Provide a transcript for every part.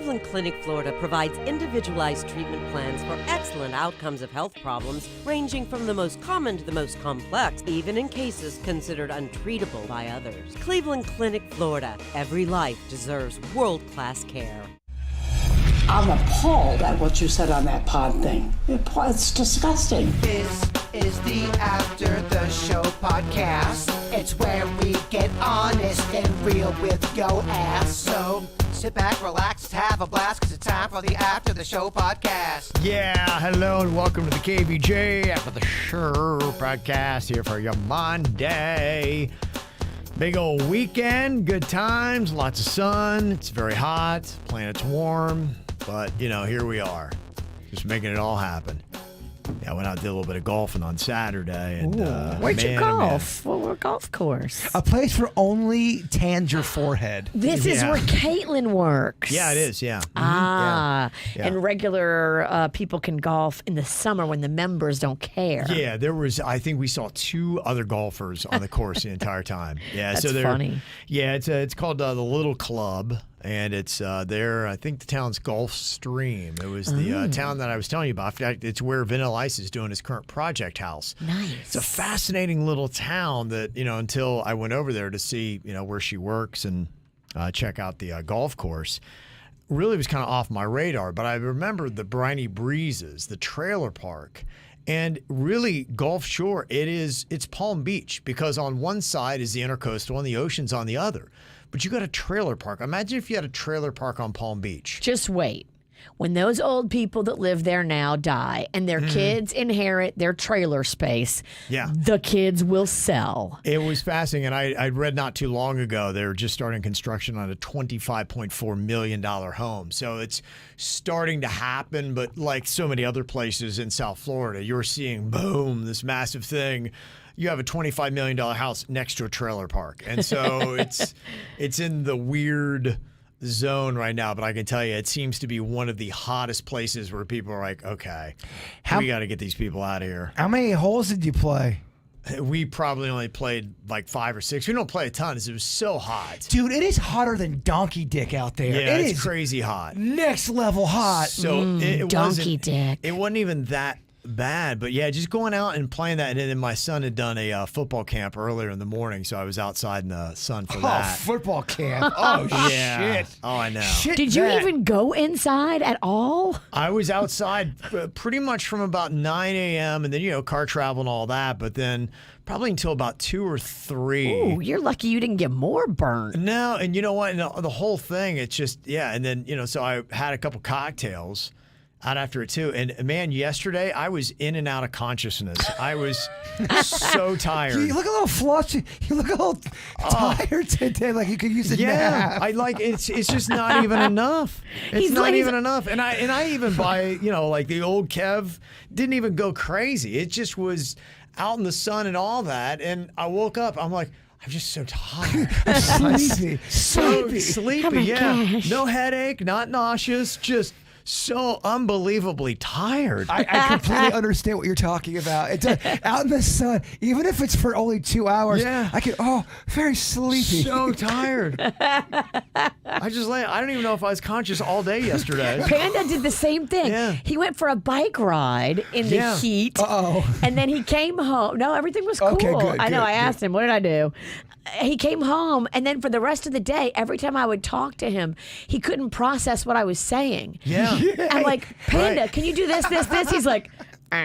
Cleveland Clinic, Florida provides individualized treatment plans for excellent outcomes of health problems ranging from the most common to the most complex, even in cases considered untreatable by others. Cleveland Clinic, Florida. Every life deserves world-class care. I'm appalled at what you said on that pod thing. It's disgusting. This is the After the Show podcast. It's where we get honest and real with yo ass. So sit back, relax, have a blast, because it's time for the After the Show podcast. Yeah, hello and welcome to the KVJ After the Show podcast here for your Monday. Big old weekend, good times, lots of sun. It's very hot, planet's warm, but here we are, just making it all happen. Yeah, I went out and did a little bit of golfing on Saturday. And where'd you golf? What golf course? A place where only tans your forehead. This is where Caitlin works. Yeah, it is, yeah. Ah, Yeah. and regular people can golf in the summer when the members don't care. Yeah, I think we saw two other golfers on the course the entire time. Yeah, That's so they're funny. Yeah, it's called the Little Club. And it's there, I think the town's Gulf Stream. It was the town that I was telling you about. In fact, it's where Vanilla Ice is doing his current project house. Nice. It's a fascinating little town that, until I went over there to see, where she works and check out the golf course, really was kind of off my radar. But I remember the briny breezes, the trailer park. And really, Gulf Shore, it's Palm Beach, because on one side is the Intercoastal and the ocean's on the other. But you got a trailer park. Imagine if you had a trailer park on Palm Beach. Just wait. When those old people that live there now die and their kids inherit their trailer space, the kids will sell. It was fascinating. And I read not too long ago, they're just starting construction on a $25.4 million home. So it's starting to happen. But like so many other places in South Florida, you're seeing, boom, this massive thing. You have a $25 million house next to a trailer park. And so it's in the weird zone right now. But I can tell you, it seems to be one of the hottest places where people are like, okay, we got to get these people out of here. How many holes did you play? We probably only played like 5 or 6. We don't play a ton because it was so hot. Dude, it is hotter than donkey dick out there. Yeah, it it's is crazy hot. Next level hot. So it donkey dick. It wasn't even that bad, but yeah, just going out and playing that. And then my son had done a football camp earlier in the morning, so I was outside in the sun for that. Football camp. Oh, Yeah. shit. Oh, I know. Shit, Did you that. even go inside at all? I was outside pretty much from about 9 a.m. and then, car travel and all that, but then probably until about 2 or 3. Ooh, you're lucky you didn't get more burnt. No, and you know what? And the whole thing, it's just, and then, so I had a couple cocktails out after it too. And man, yesterday I was in and out of consciousness. I was so tired. You look a little flushed. You look a little tired today. Like you could use a nap. I like it's just not even enough. It's not even enough. And I even by like the old Kev didn't even go crazy. It just was out in the sun and all that. And I woke up. I'm like, I'm just so tired. Sleepy. So sleepy. Oh my gosh. No headache, not nauseous, just so unbelievably tired. I completely understand what you're talking about. It's out in the sun, even if it's for only 2 hours. Yeah. I get very sleepy. So tired. I don't even know if I was conscious all day yesterday. Panda did the same thing. Yeah. He went for a bike ride in the heat. And then he came home. No, everything was cool. Okay, good, I know. good, I asked him, what did I do? He came home, and then for the rest of the day, every time I would talk to him, he couldn't process what I was saying. Yeah. I'm like, Panda, can you do this? He's like, He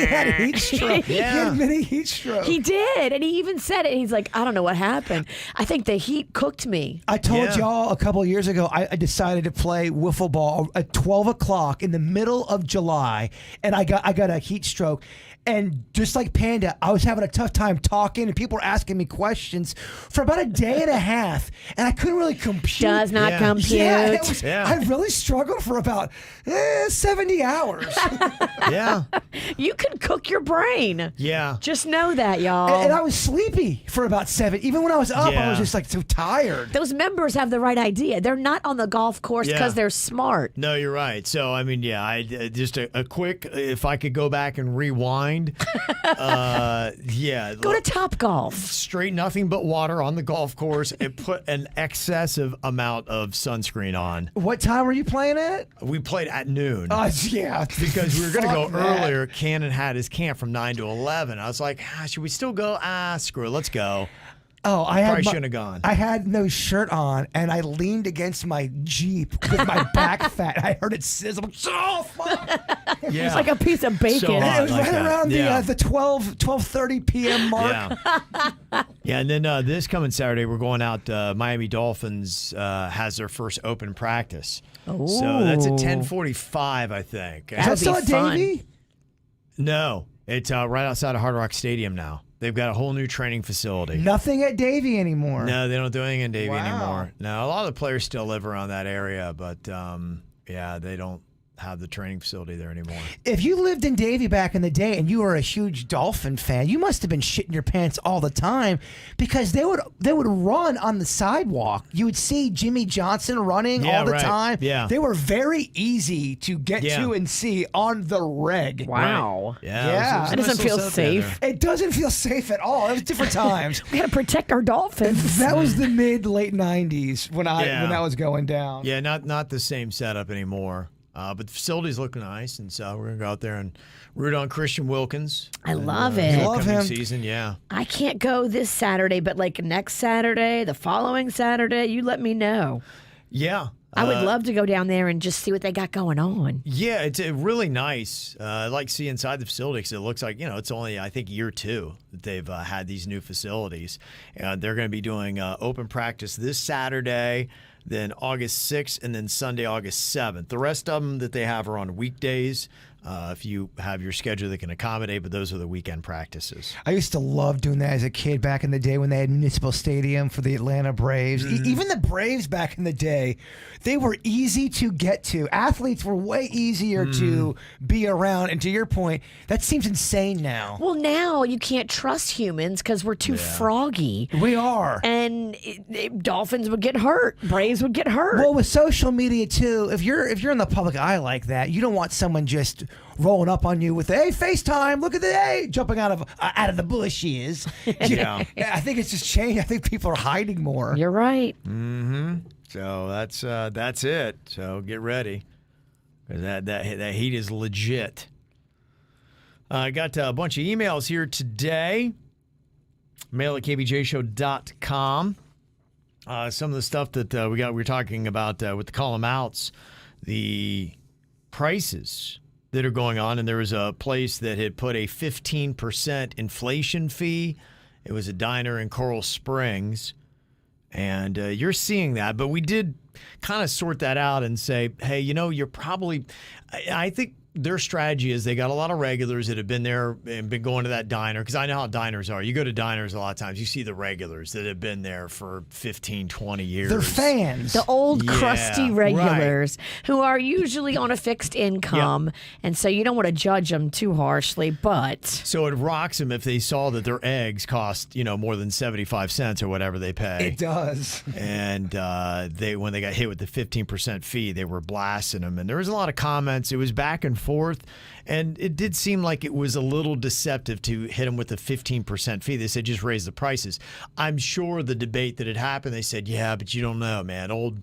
had a heat stroke. He had a mini heat stroke. he did. And he even said it. He's like, I don't know what happened. I think the heat cooked me. I told y'all a couple of years ago, I decided to play wiffle ball at 12 o'clock in the middle of July, and I got a heat stroke. And just like Panda, I was having a tough time talking, and people were asking me questions for about a day and a half, and I couldn't really compute. Does not compute. Yeah, I really struggled for about 70 hours. Yeah. You can cook your brain. Yeah. Just know that, y'all. And I was sleepy for about 7. Even when I was up, I was just like so tired. Those members have the right idea. They're not on the golf course because they're smart. No, you're right. So, I mean, I just a quick, if I could go back and rewind, mind. Yeah. Go to Top Golf. Straight nothing but water on the golf course and put an excessive amount of sunscreen on. What time were you playing at? We played at noon. Yeah. Because we were going to go Fuck that. earlier. Cannon had his camp from 9 to 11. I was like, should we still go? Screw it. Let's go. Oh, Probably shouldn't have gone. I had no shirt on, and I leaned against my Jeep with my back fat. I heard it sizzle. Oh, fuck. Yeah. It's like a piece of bacon. So hot. It was like right that. around Yeah. the 12:30 p.m. mark. Yeah. Yeah, and then this coming Saturday, we're going out. Miami Dolphins has their first open practice. So that's at 10:45, I think. Is that That'd still be at fun. Davie? No, it's right outside of Hard Rock Stadium now. They've got a whole new training facility. Nothing at Davie anymore. No, they don't do anything in Davie Wow. anymore. No, a lot of the players still live around that area, but yeah, they don't have the training facility there anymore. If you lived in Davie back in the day and you were a huge Dolphin fan, you must have been shitting your pants all the time because they would run on the sidewalk. You would see Jimmy Johnson running all the right. time. Yeah. They were very easy to get to and see on the reg. Wow. Right. Yeah. it was That a doesn't nice little feel setup there. safe. It doesn't feel safe at all. It was different times. We got to protect our Dolphins. That was the late 90s when that was going down. Yeah, not the same setup anymore. But the facilities look nice, and so we're going to go out there and root on Christian Wilkins. I love in it. the Love upcoming him. season, yeah. I can't go this Saturday, but like next Saturday, the following Saturday, you let me know. Yeah. I would love to go down there and just see what they got going on. Yeah, it's really nice. I like to see inside the facility because it looks like, it's only, I think, year 2 that they've had these new facilities. And they're going to be doing open practice this Saturday, then August 6th, and then Sunday, August 7th. The rest of them that they have are on weekdays. If you have your schedule that can accommodate, but those are the weekend practices. I used to love doing that as a kid back in the day when they had Municipal Stadium for the Atlanta Braves. Even the Braves back in the day, they were easy to get to. Athletes were way easier to be around. And to your point, that seems insane now. Well, now you can't trust humans because we're too froggy. We are. And Dolphins would get hurt. Braves would get hurt. Well, with social media too, if you're in the public eye like that, you don't want someone just rolling up on you with hey FaceTime, look at the jumping out of the bushes. Yeah. I think it's just changed. I think people are hiding more. You're right. So that's it. So get ready, 'cause that heat is legit. I got a bunch of emails here today. Mail at kvjshow.com. Some of the stuff that we were talking about with the column outs, the prices that are going on, and there was a place that had put a 15% inflation fee. It was a diner in Coral Springs, and you're seeing that. But we did kind of sort that out and say, hey, you're probably, I think their strategy is they got a lot of regulars that have been there and been going to that diner, because I know how diners are. You go to diners a lot of times, you see the regulars that have been there for 15, 20 years. They're fans. The old Yeah, crusty regulars who are usually on a fixed income. And so you don't want to judge them too harshly, but So it rocks them if they saw that their eggs cost, more than 75 cents or whatever they pay. It does. And when they got hit with the 15% fee, they were blasting them. And there was a lot of comments. It was back and forth. And it did seem like it was a little deceptive to hit them with the 15% fee. They said, just raise the prices. I'm sure the debate that had happened, they said, yeah, but you don't know, man. Old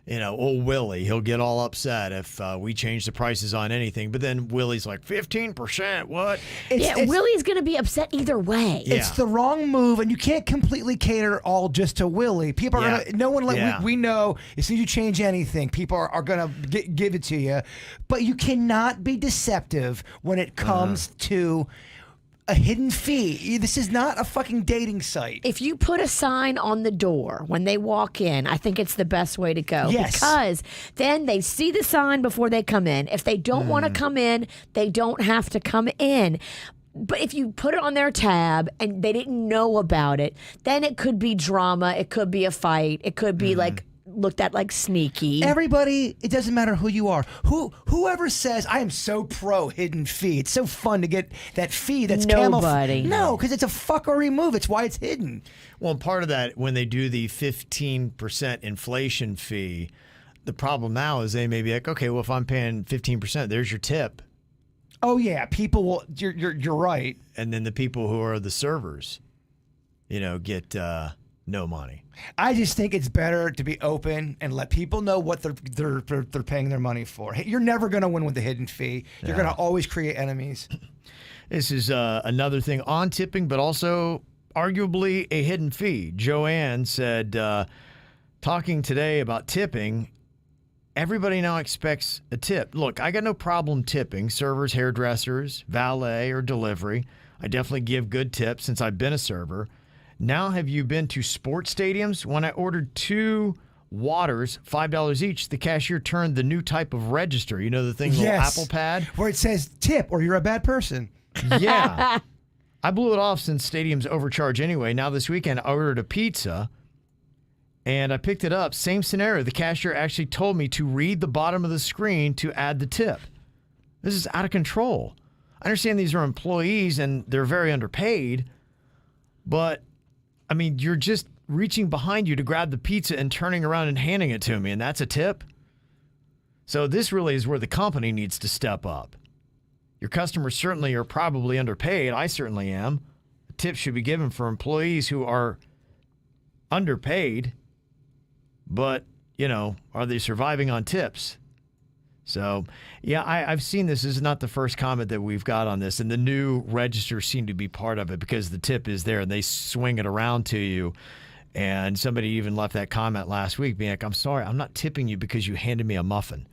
Willie, he'll get all upset if we change the prices on anything. But then Willie's like, 15%, what? Willie's going to be upset either way. Yeah. It's the wrong move, and you can't completely cater all just to Willie. People are gonna. No one. We know as soon as you change anything, people are gonna give it to you. But you cannot be deceptive when it comes to a hidden fee. This is not a fucking dating site. If you put a sign on the door when they walk in, I think it's the best way to go. Yes. Because then they see the sign before they come in. If they don't want to come in, they don't have to come in. But if you put it on their tab and they didn't know about it, then it could be drama. It could be a fight. It could be like looked at like sneaky. Everybody, it doesn't matter who you are. Whoever says I am so pro hidden fee, it's so fun to get that fee that's Nobody. No, because it's a fuckery move. It's why it's hidden. Well, part of that, when they do the 15% inflation fee, the problem now is they may be like, okay, well, if I'm paying 15%, there's your tip. Oh yeah, people will. You're right. And then the people who are the servers, get no money. I just think it's better to be open and let people know what they're paying their money for. Hey, you're never going to win with the hidden fee. You're going to always create enemies. This is another thing on tipping, but also arguably a hidden fee. Joanne said, talking today about tipping, everybody now expects a tip. Look, I got no problem tipping servers, hairdressers, valet, or delivery. I definitely give good tips since I've been a server. Now, have you been to sports stadiums? When I ordered 2 waters, $5 each, the cashier turned the new type of register. You know, the thing, little Apple Pad? Where it says tip or you're a bad person. Yeah. I blew it off since stadiums overcharge anyway. Now this weekend, I ordered a pizza, and I picked it up. Same scenario. The cashier actually told me to read the bottom of the screen to add the tip. This is out of control. I understand these are employees, and they're very underpaid, but I mean, you're just reaching behind you to grab the pizza and turning around and handing it to me, and that's a tip? So this really is where the company needs to step up. Your customers certainly are probably underpaid. I certainly am. A tip should be given for employees who are underpaid, but, are they surviving on tips? So, yeah, I've seen this. This is not the first comment that we've got on this, and the new registers seem to be part of it because the tip is there, and they swing it around to you. And somebody even left that comment last week being like, I'm sorry, I'm not tipping you because you handed me a muffin.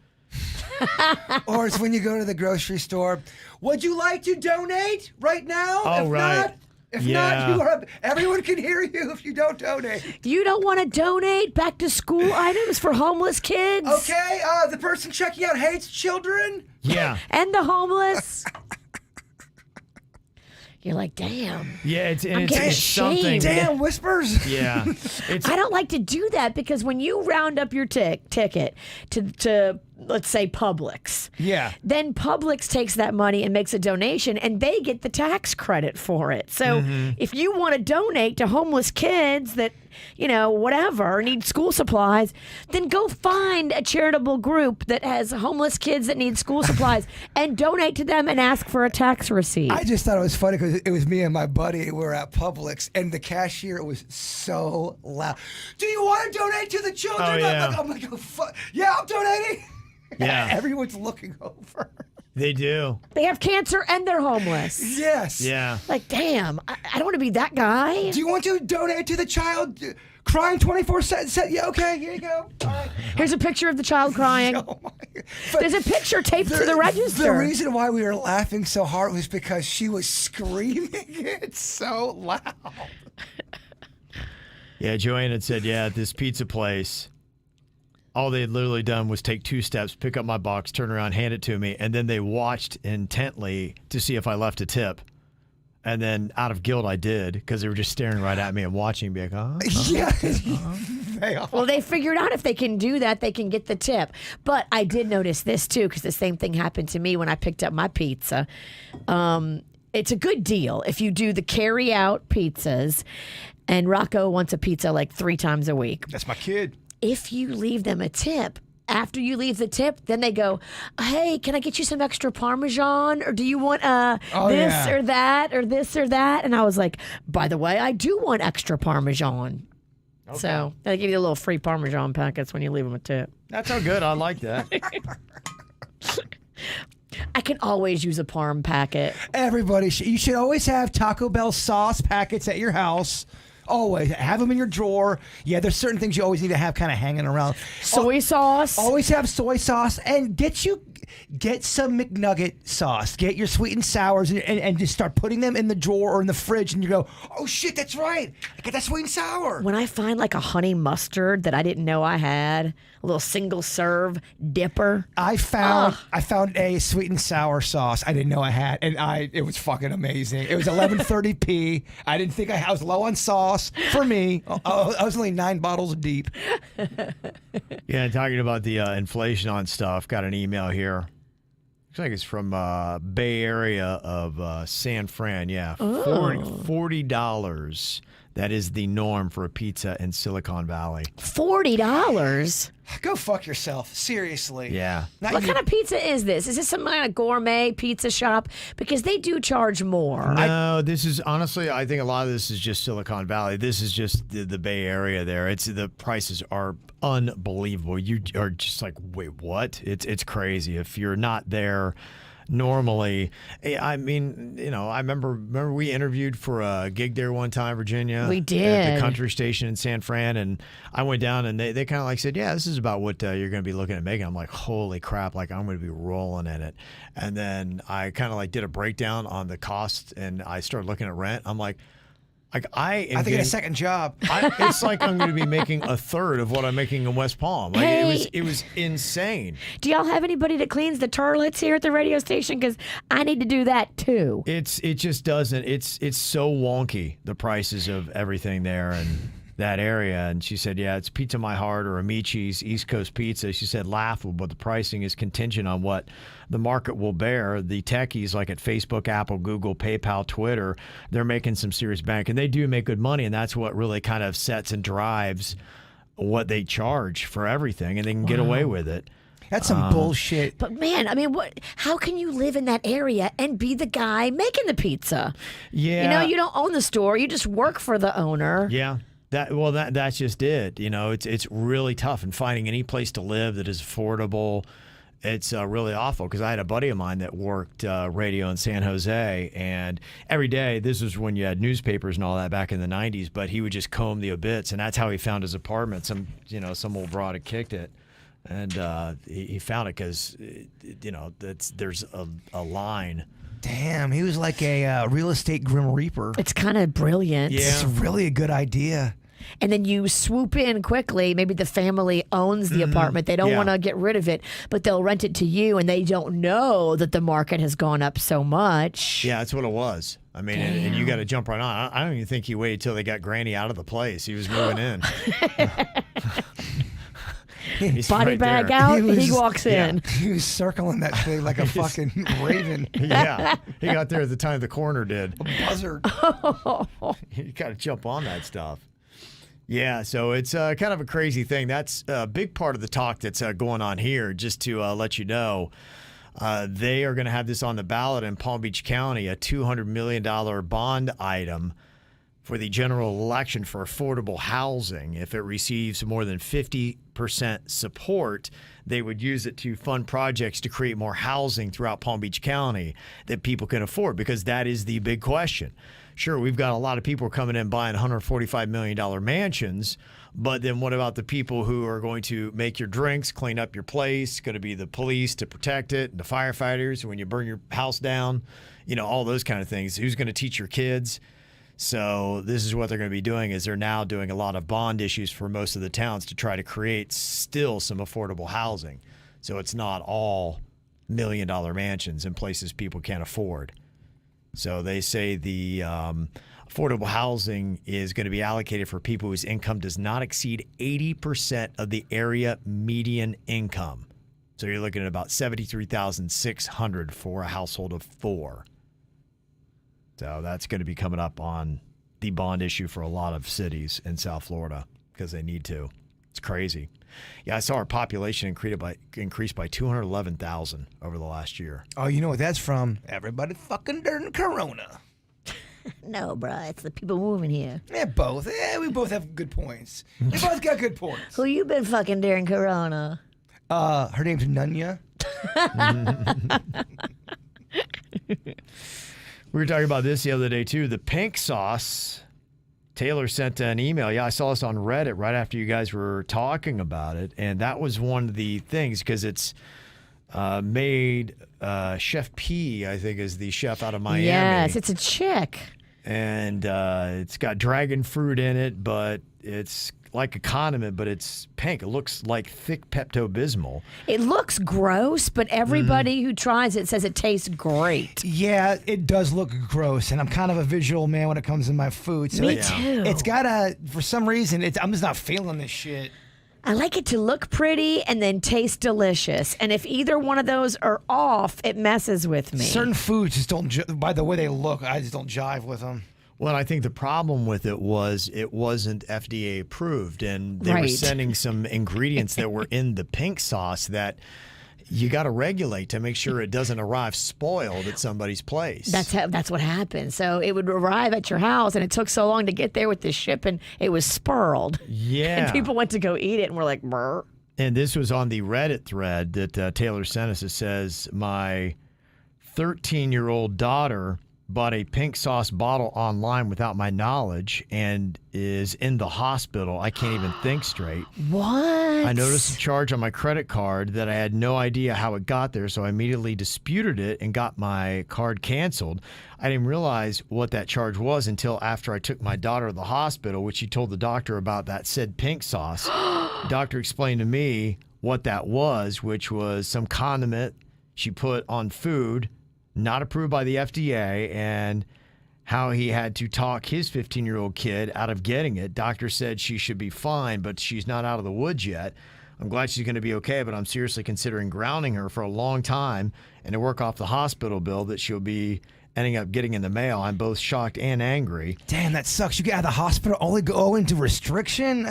Or it's when you go to the grocery store. Would you like to donate right now? Oh, if right. If not, everyone can hear you if you don't donate. You don't want to donate back to school items for homeless kids? Okay, the person checking out hates children. Yeah. And the homeless. You're like, damn. Yeah, it's getting something. ashamed. Damn, whispers. Yeah. I don't like to do that because when you round up your ticket to let's say Publix, Yeah. then Publix takes that money and makes a donation, and they get the tax credit for it. So if you want to donate to homeless kids that, whatever, need school supplies, then go find a charitable group that has homeless kids that need school supplies and donate to them and ask for a tax receipt. I just thought it was funny because it was me and my buddy. We were at Publix, and the cashier was so loud. Do you want to donate to the children? Oh, yeah. I'm like, oh, fuck. Yeah, I'm donating. Yeah. Everyone's looking over. They do. They have cancer and they're homeless. Yes. Yeah. Like, damn, I don't want to be that guy. Do you want to donate to the child crying 24/7? Yeah, okay, here you go. All right. Here's a picture of the child crying. Oh my God. There's a picture taped to the register. The reason why we were laughing so hard was because she was screaming it so loud. Yeah, Joanne had said, at this pizza place, all they had literally done was take 2 steps, pick up my box, turn around, hand it to me, and then they watched intently to see if I left a tip. And then out of guilt, I did, because they were just staring right at me and watching me like, Yeah. They are. Well, they figured out if they can do that, they can get the tip. But I did notice this, too, because the same thing happened to me when I picked up my pizza. It's a good deal if you do the carry-out pizzas, and Rocco wants a pizza like 3 times a week. That's my kid. If you leave them a tip, after you leave the tip, then they go, hey, can I get you some extra Parmesan? Or do you want this or that or this or that? And I was like, by the way, I do want extra Parmesan. Okay. So they give you a little free Parmesan packets when you leave them a tip. That's how good. I like that. I can always use a Parm packet. Everybody, you should always have Taco Bell sauce packets at your house. Always have them in your drawer. Yeah, there's certain things you always need to have kind of hanging around. Soy sauce. Always have soy sauce, and get some McNugget sauce. Get your sweet and sours and just start putting them in the drawer or in the fridge, and you go, oh shit, that's right. I got that sweet and sour. When I find like a honey mustard that I didn't know I had, a little single serve dipper. I found a sweet and sour sauce I didn't know I had, and it was fucking amazing. It was 11:30 I didn't think I was low on sauce for me. I was only 9 bottles deep. Yeah, and talking about the inflation on stuff, got an email here. Looks like it's from Bay Area of San Fran. Yeah, $40 That is the norm for a pizza in Silicon Valley. $40? Go fuck yourself. Seriously. Yeah. Not What even- kind of pizza is this? Is this some kind of gourmet pizza shop? Because they do charge more. No, this is honestly, I think a lot of this is just Silicon Valley. This is just the Bay Area there. The prices are unbelievable. You are just like, wait, what? It's crazy. If you're not there normally, I mean, I remember we interviewed for a gig there one time, Virginia. We at did. the country station in San Fran, and I went down and they kind of like said, yeah, this is about what you're going to be looking at making. I'm like, holy crap, like I'm going to be rolling in it. And then I kind of like did a breakdown on the cost, and I started looking at rent. I'm like I I think I get a second job. it's like I'm going to be making a third of what I'm making in West Palm. Like it was insane. Do y'all have anybody that cleans the toilets here at the radio station? Because I need to do that too. It just doesn't. It's so wonky, the prices of everything there and that area. And she said, yeah, it's Pizza My Heart or Amici's East Coast Pizza. She said, laughable, but the pricing is contingent on what the market will bear. The techies like at Facebook, Apple, Google, PayPal, Twitter, they're making some serious bank, and they do make good money. And that's what really kind of sets and drives what they charge for everything, and they can get away with it. That's some bullshit. But man, I mean, how can you live in that area and be the guy making the pizza? Yeah. You don't own the store. You just work for the owner. Yeah. That's just it. It's really tough, and finding any place to live that is affordable, it's really awful. Because I had a buddy of mine that worked radio in San Jose, and every day, this was when you had newspapers and all that back in the 90s, but he would just comb the obits, and that's how he found his apartment. Some old broad had kicked it, and he found it because there's a line. Damn, he was like a real estate Grim Reaper. It's kind of brilliant. Yeah. It's really a good idea. And then you swoop in quickly. Maybe the family owns the apartment. They don't Yeah. want to get rid of it, but they'll rent it to you, and they don't know that the market has gone up so much. Yeah, that's what it was. I mean, and you got to jump right on. I don't even think he waited till they got Granny out of the place. He was moving in. He's Body right bag there. out, He he was- walks in. He was circling that thing like a fucking raven. Yeah, he got there at the time the coroner did. Buzzard. You got to jump on that stuff. Yeah, so it's kind of a crazy thing. That's a big part of the talk that's going on here. Just to let you know, they are going to have this on the ballot in Palm Beach County, a $200 million bond item for the general election for affordable housing. If it receives more than 50% support, they would use it to fund projects to create more housing throughout Palm Beach County that people can afford, because that is the big question. Sure, we've got a lot of people coming in buying $145 million mansions, but then what about the people who are going to make your drinks, clean up your place, going to be the police to protect it, and the firefighters when you burn your house down, all those kind of things. Who's going to teach your kids? So this is what they're going to be doing, is they're now doing a lot of bond issues for most of the towns to try to create still some affordable housing. So it's not all $1 million mansions in places people can't afford. So they say the affordable housing is going to be allocated for people whose income does not exceed 80% of the area median income. So you're looking at about $73,600 for a household of 4. So that's going to be coming up on the bond issue for a lot of cities in South Florida because they need to. It's crazy. Yeah, I saw our population increased by 211,000 over the last year. Oh, you know what that's from? Everybody fucking during Corona. No, bruh, it's the people moving here. Yeah, both. Yeah, we both have good points. We both got good points. Who you been fucking during Corona? Her name's Nunya. We were talking about this the other day, too. The pink sauce. Taylor sent an email. Yeah, I saw this on Reddit right after you guys were talking about it. And that was one of the things, because it's made Chef P, I think, is the chef out of Miami. Yes, it's a chick. And it's got dragon fruit in it, but it's like a condiment, but it's pink. It looks like thick Pepto-Bismol. It looks gross, but everybody who tries it says it tastes great. Yeah, it does look gross, and I'm kind of a visual man when it comes to my food. So Me too. It's got for some reason, I'm just not feeling this shit. I like it to look pretty and then taste delicious. And if either one of those are off, it messes with me. Certain foods just don't, by the way they look, I just don't jive with them. Well, I think the problem with it was it wasn't FDA approved, and they were Right. sending some ingredients that were in the pink sauce that you got to regulate to make sure it doesn't arrive spoiled at somebody's place. That's what happened. So it would arrive at your house, and it took so long to get there with the shipping, it was spoiled. Yeah. And people went to go eat it, and we're like, brr. And this was on the Reddit thread that Taylor sent us. It says, my 13-year-old daughter bought a pink sauce bottle online without my knowledge and is in the hospital. I can't even think straight. What? I noticed a charge on my credit card that I had no idea how it got there, so I immediately disputed it and got my card canceled. I didn't realize what that charge was until after I took my daughter to the hospital, which she told the doctor about that said pink sauce. The doctor explained to me what that was, which was some condiment she put on food, not approved by the FDA, and how he had to talk his 15-year-old kid out of getting it. Doctor said she should be fine, but she's not out of the woods yet. I'm glad she's going to be okay, but I'm seriously considering grounding her for a long time and to work off the hospital bill that she'll be ending up getting in the mail. I'm both shocked and angry. Damn, that sucks. You get out of the hospital, only go into restriction?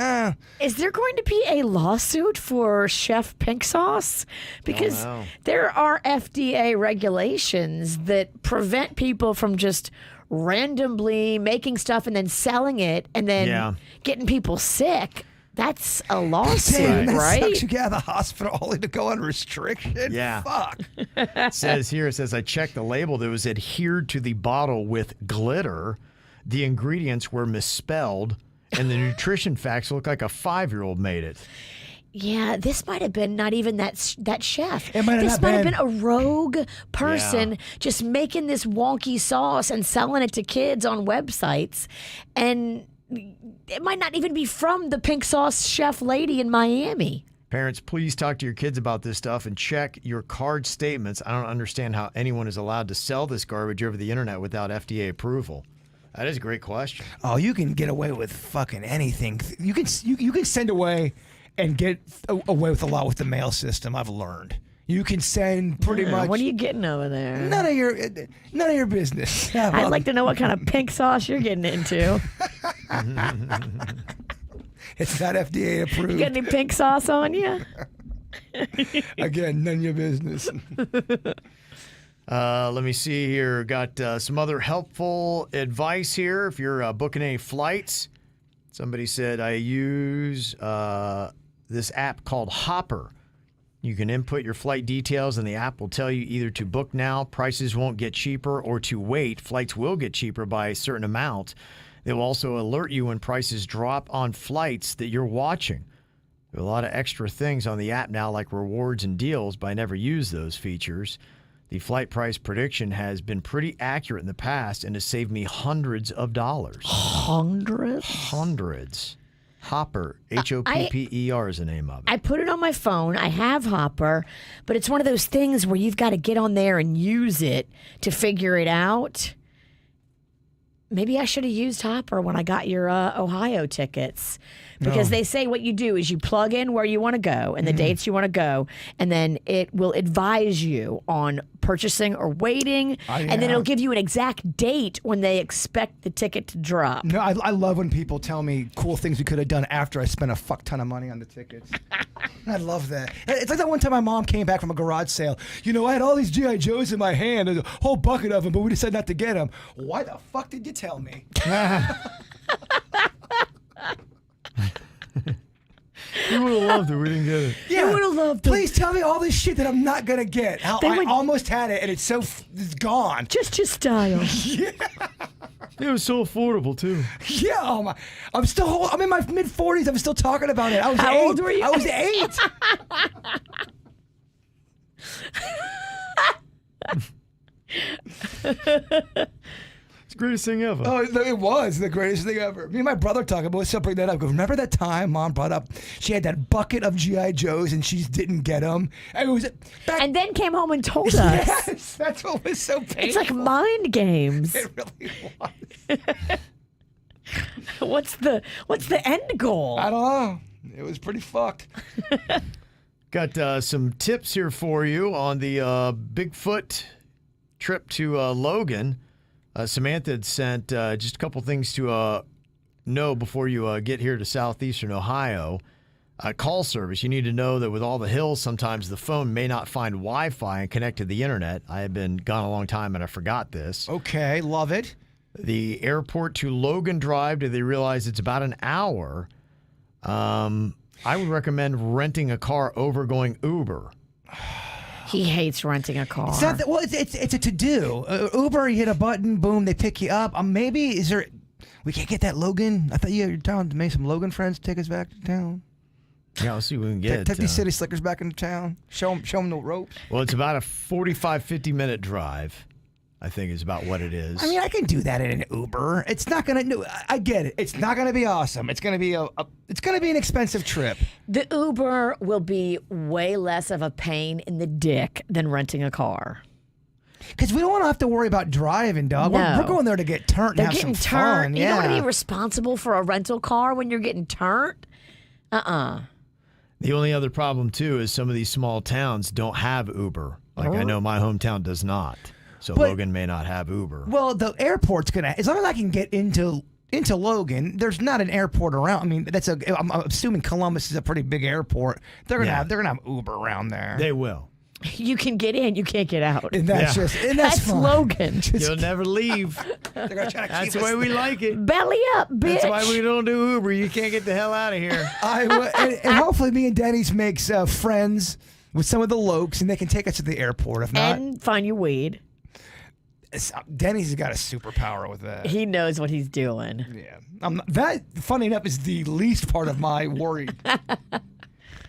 Is there going to be a lawsuit for Chef Pink Sauce? Because know. there are FDA regulations that prevent people from just randomly making stuff and then selling it and then getting people sick. That's a lawsuit, Damn, that right? sucks. You get out of the hospital only to go on restriction? Yeah. Fuck. It says I checked the label that was adhered to the bottle with glitter. The ingredients were misspelled, and the nutrition facts look like a 5-year-old made it. Yeah, this might have been not even that chef. It might have this not might have been. been a rogue person just making this wonky sauce and selling it to kids on websites. And it might not even be from the pink sauce chef lady in Miami. Parents, please talk to your kids about this stuff and check your card statements. I don't understand how anyone is allowed to sell this garbage over the internet without FDA approval. That is a great question. Oh, you can get away with fucking anything. You can send away and get away with a lot with the mail system, I've learned. You can send pretty much. What are you getting over there? None of your business. I'd like to know what kind of pink sauce you're getting into. It's not FDA approved. You got any pink sauce on you? Again, none of your business. Let me see here. Got some other helpful advice here. If you're booking any flights, somebody said I use this app called Hopper. You can input your flight details, and the app will tell you either to book now, prices won't get cheaper, or to wait, flights will get cheaper by a certain amount. They will also alert you when prices drop on flights that you're watching. There are a lot of extra things on the app now, like rewards and deals, but I never use those features. The flight price prediction has been pretty accurate in the past and has saved me hundreds of dollars. Hundreds. Hopper, Hopper is the name of it. I put it on my phone. I have Hopper, but it's one of those things where you've got to get on there and use it to figure it out. Maybe I should have used Hopper when I got your Ohio tickets, because they say what you do is you plug in where you want to go and the dates you want to go, and then it will advise you on purchasing or waiting, and then it'll give you an exact date when they expect the ticket to drop. No, I love when people tell me cool things we could have done after I spent a fuck ton of money on the tickets. I love that. It's like that one time my mom came back from a garage sale. You know, I had all these G.I. Joes in my hand, a whole bucket of them, but we decided not to get them. Why the fuck did you tell me? You would have loved it. We didn't get it. Yeah, would have loved it. Please tell me all this shit that I'm not gonna get. How I almost had it and it's it's gone. Just your style. It was so affordable, too. Yeah, oh my! I'm in my mid 40s. I'm still talking about it. I was How 8. old were you? I was 8. It's the greatest thing ever. Oh, it was the greatest thing ever. Me and my brother talking about it. So bring that up. Go, remember that time Mom brought up? She had that bucket of GI Joes and she didn't get them. And it was back. And then came home and told us. Yes, that's what was so painful. It's like mind games. It really was. What's the end goal? I don't know. It was pretty fucked. Got some tips here for you on the Bigfoot trip to Logan. Samantha had sent just a couple things to know before you get here to southeastern Ohio. Call service. You need to know that with all the hills, sometimes the phone may not find Wi-Fi and connect to the internet. I have been gone a long time and I forgot this. Okay, love it. The airport to Logan Drive, do they realize it's about an hour? I would recommend renting a car over going Uber. He hates renting a car. It's not that, well, it's a to-do. Uber, you hit a button, boom, they pick you up. Maybe, is there, we can't get that Logan? I thought you were telling to make some Logan friends take us back to town. Yeah, let's see what we can get. Take these city slickers back into town. Show them the ropes. Well, it's about a 45, 50-minute drive, I think is about what it is. I mean, I can do that in an Uber. It's not going to, I get it. It's not going to be awesome. It's going to be it's going to be an expensive trip. The Uber will be way less of a pain in the dick than renting a car. Because we don't want to have to worry about driving, dog. No. We're going there to get turned and They're have some getting turned. fun. You Yeah. don't want to be responsible for a rental car when you're getting turned. The only other problem, too, is some of these small towns don't have Uber. Like, I know my hometown does not. So But- Logan may not have Uber. Well, the airport's gonna. As long as I can get into Logan, there's not an airport around. I mean, I'm assuming Columbus is a pretty big airport. They're gonna have Uber around there. They will. You can get in, you can't get out. and that's Yeah. that's That's fine. Logan. You'll never leave. They're gonna try to That's keep the way we like it. Belly up, bitch. That's why we don't do Uber. You can't get the hell out of here. And hopefully, me and Denny's makes friends with some of the lokes, and they can take us to the airport. If not, And find your weed. Denny's has got a superpower with that. He knows what he's doing. Yeah, that funny enough is the least part of my worry.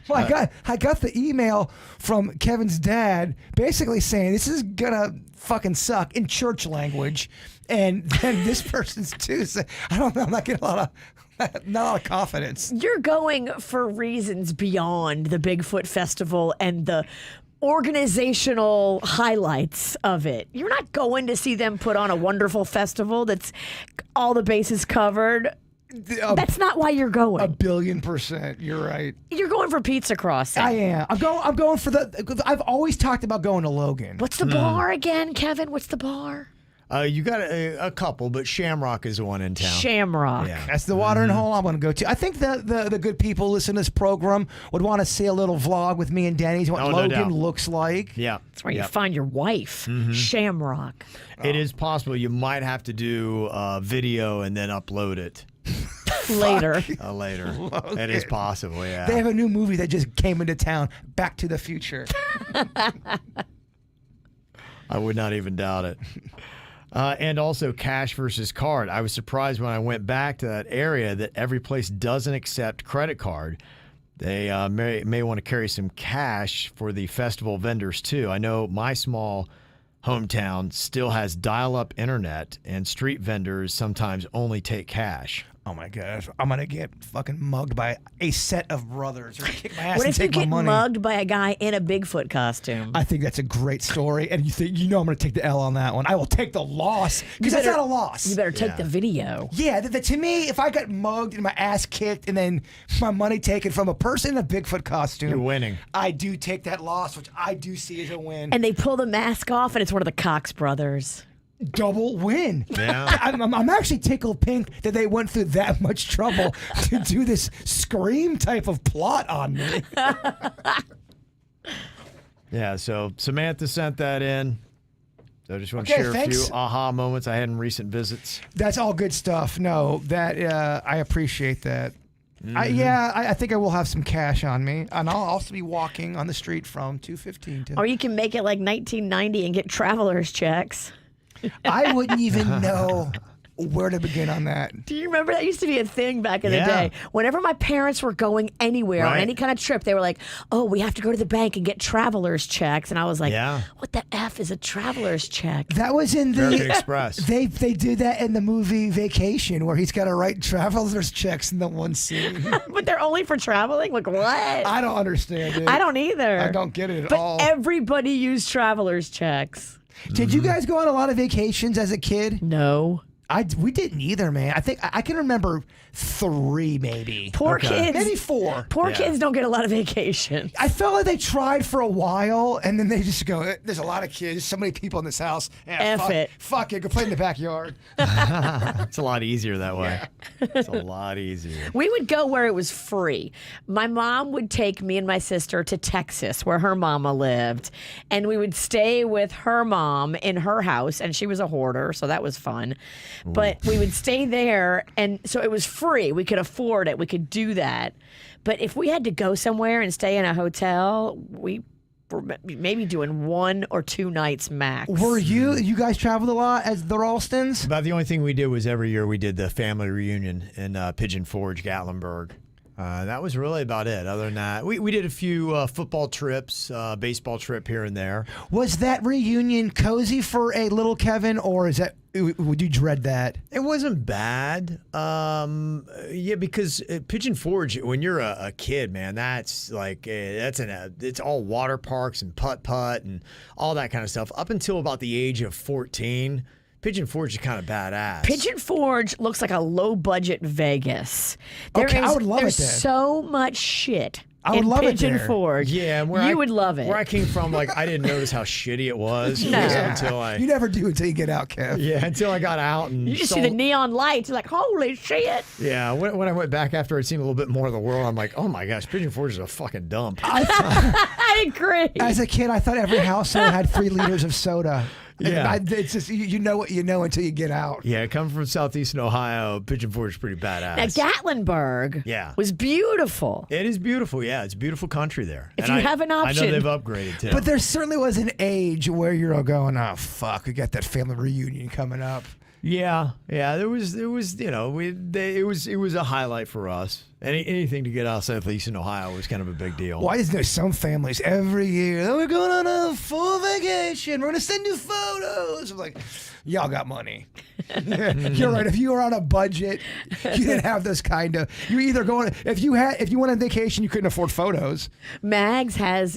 Well, I got the email from Kevin's dad basically saying this is gonna fucking suck in church language, and then this person's too. So I don't know. I'm not getting not a lot of confidence. You're going for reasons beyond the Bigfoot Festival and the organizational highlights of it. You're not going to see them put on a wonderful festival that's all the bases covered. That's not why you're going. 1,000,000,000%. You're right. You're going for Pizza Crossing. I am. I'm going for the. I've always talked about going to Logan. What's the bar again, Kevin? What's the bar? You got a couple, but Shamrock is the one in town. Shamrock. Yeah. That's the watering hole I'm going to go to. I think the good people listening to this program would want to see a little vlog with me and Denny's, what Oh, no Logan doubt. looks like. Yeah. That's where you find your wife. Shamrock. It is possible you might have to do video and then upload it Later. later. It is possible, yeah. They have a new movie that just came into town, Back to the Future. I would not even doubt it. And also cash versus card. I was surprised when I went back to that area that every place doesn't accept credit card. They may want to carry some cash for the festival vendors too. I know my small hometown still has dial-up internet, and street vendors sometimes only take cash. Oh my gosh, I'm gonna get fucking mugged by a set of brothers. They're gonna kick my ass What and if you take my get money. mugged by a guy in a Bigfoot costume? I think that's a great story, and I'm gonna take the L on that one. I will take the loss because that's not a loss. You better take the video. Yeah, to me, if I got mugged and my ass kicked and then my money taken from a person in a Bigfoot costume, You're winning. I do take that loss, which I do see as a win. And they pull the mask off, and it's one of the Cox brothers. Double win. Yeah. I'm actually tickled pink that they went through that much trouble to do this Scream type of plot on me. Yeah, so Samantha sent that in. So I just want to Okay, share thanks. a few aha moments I had in recent visits. That's all good stuff. No, that I appreciate that. I think I will have some cash on me, and I'll also be walking on the street from 215 to. Or you can make it like 1990 and get traveler's checks. I wouldn't even know where to begin on that. Do you remember that used to be a thing back in the Yeah. day? Whenever my parents were going anywhere on Right. any kind of trip, they were like, "Oh, we have to go to the bank and get traveler's checks." And I was like, Yeah. "What the F is a traveler's check?" That was in the American Express. They did that in the movie Vacation, where he's got to write traveler's checks in the one scene. But they're only for traveling? Like, what? I don't understand it. I don't either. I don't get it at But all. everybody used traveler's checks. Did you guys go on a lot of vacations as a kid? No. We didn't either, man. I think I can remember 3 maybe. Poor kids. Maybe 4. Poor kids don't get a lot of vacation. I felt like they tried for a while, and then they just go, there's a lot of kids, so many people in this house. F it. Fuck it, go play in the backyard. It's a lot easier that way. It's a lot easier. We would go where it was free. My mom would take me and my sister to Texas, where her mama lived, and we would stay with her mom in her house, and she was a hoarder, so that was fun. But we would stay there, and so it was free. We could afford it. We could do that. But if we had to go somewhere and stay in a hotel, we were maybe doing 1 or 2 nights max. Were you guys traveled a lot as the Ralstons? About the only thing we did was every year we did the family reunion in Pigeon Forge, Gatlinburg. That was really about it. Other than that, we did a few football trips, baseball trip here and there. Was that reunion cozy for a little Kevin, or would you dread that? It wasn't bad. Yeah, because Pigeon Forge, when you're a kid, man, that's like it's all water parks and putt and all that kind of stuff. Up until about the age of 14. Pigeon Forge is kind of badass. Pigeon Forge looks like a low-budget Vegas. I would love it There's there. so much shit I would in love it Pigeon there. Forge. Yeah, and you would love it. Where I came from, like I didn't notice how shitty it was. No. You never do until you get out, Kev. Yeah, until I got out and You just see the neon lights. You're like, holy shit. Yeah, when I went back after I'd seen a little bit more of the world, I'm like, oh my gosh, Pigeon Forge is a fucking dump. I agree. As a kid, I thought every household had 3 liters of soda. Yeah. It's just, you know what you know until you get out. Yeah, coming from southeastern Ohio, Pigeon Forge is pretty badass. Now, Gatlinburg Yeah. was beautiful. It is beautiful. Yeah, it's a beautiful country there. If And you have an I option. know they've upgraded too. But there certainly was an age where you're all going, oh, fuck, we got that family reunion coming up. yeah, there was it was a highlight for us. Anything to get out of southeastern Ohio was kind of a big deal. Why is there some families every year, oh, we're going on a full vacation, we're going to send you photos. I'm like, y'all got money. You're right. If you were on a budget, you didn't have this kind of, you're either going, if you went on vacation, you couldn't afford photos. Mags has,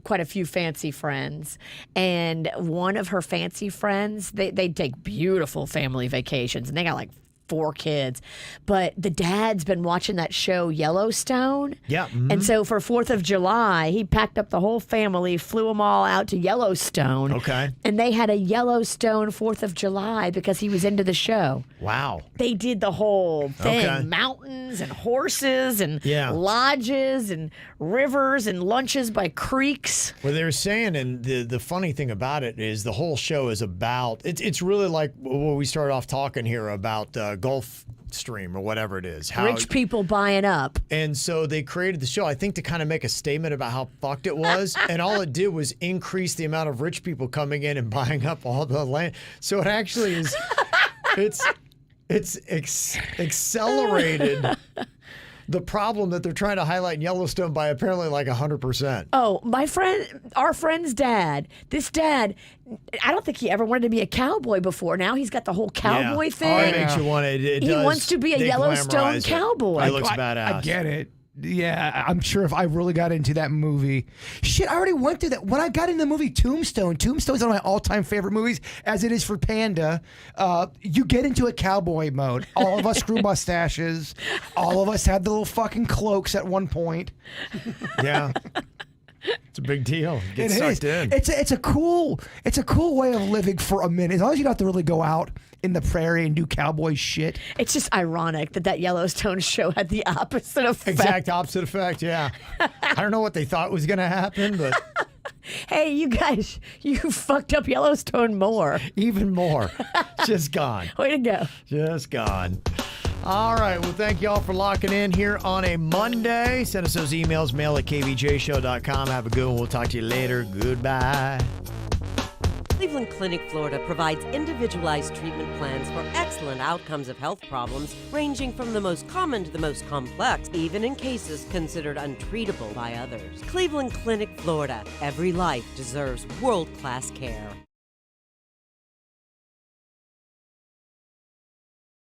quite a few fancy friends. And one of her fancy friends, they take beautiful family vacations. And they got like 4 kids. But the dad's been watching that show Yellowstone. Yeah. And so for 4th of July, he packed up the whole family, flew them all out to Yellowstone. Okay. And they had a Yellowstone 4th of July because he was into the show. Wow. They did the whole thing. Okay. Mountains and horses and Yeah. lodges and rivers and lunches by creeks. Well, they were saying, and the funny thing about it is the whole show is about, it's really like what we started off talking here about Gulf Stream or whatever it is. How, Rich people buying up. And so they created the show, I think, to kind of make a statement about how fucked it was. And all it did was increase the amount of rich people coming in and buying up all the land. So it actually is, it's accelerated the problem that they're trying to highlight in Yellowstone by apparently like 100%. Oh, our friend's dad, this dad, I don't think he ever wanted to be a cowboy before. Now he's got the whole cowboy Oh, thing. it makes you want it. He wants to be a they Yellowstone glamorize it. cowboy. It looks badass. I get it. Yeah, I'm sure if I really got into that movie, shit, I already went through that. When I got into the movie Tombstone's one of my all-time favorite movies, as it is for Panda. You get into a cowboy mode. All of us grew mustaches. All of us had the little fucking cloaks at one point. Yeah. It's a big deal. Get It sucked in. It's a cool way of living for a minute. As long as you don't have to really go out in the prairie and do cowboy shit. It's just ironic that Yellowstone show had the opposite effect. Exact opposite effect, yeah. I don't know what they thought was going to happen, but Hey, you guys, you fucked up Yellowstone more. even more. Just gone. Way to go. Just gone. All right. Well, thank you all for locking in here on a Monday. Send us those emails, mail at kvjshow.com. Have a good one. We'll talk to you later. Goodbye. Cleveland Clinic, Florida provides individualized treatment plans for excellent outcomes of health problems ranging from the most common to the most complex, even in cases considered untreatable by others. Cleveland Clinic, Florida. Every life deserves world-class care.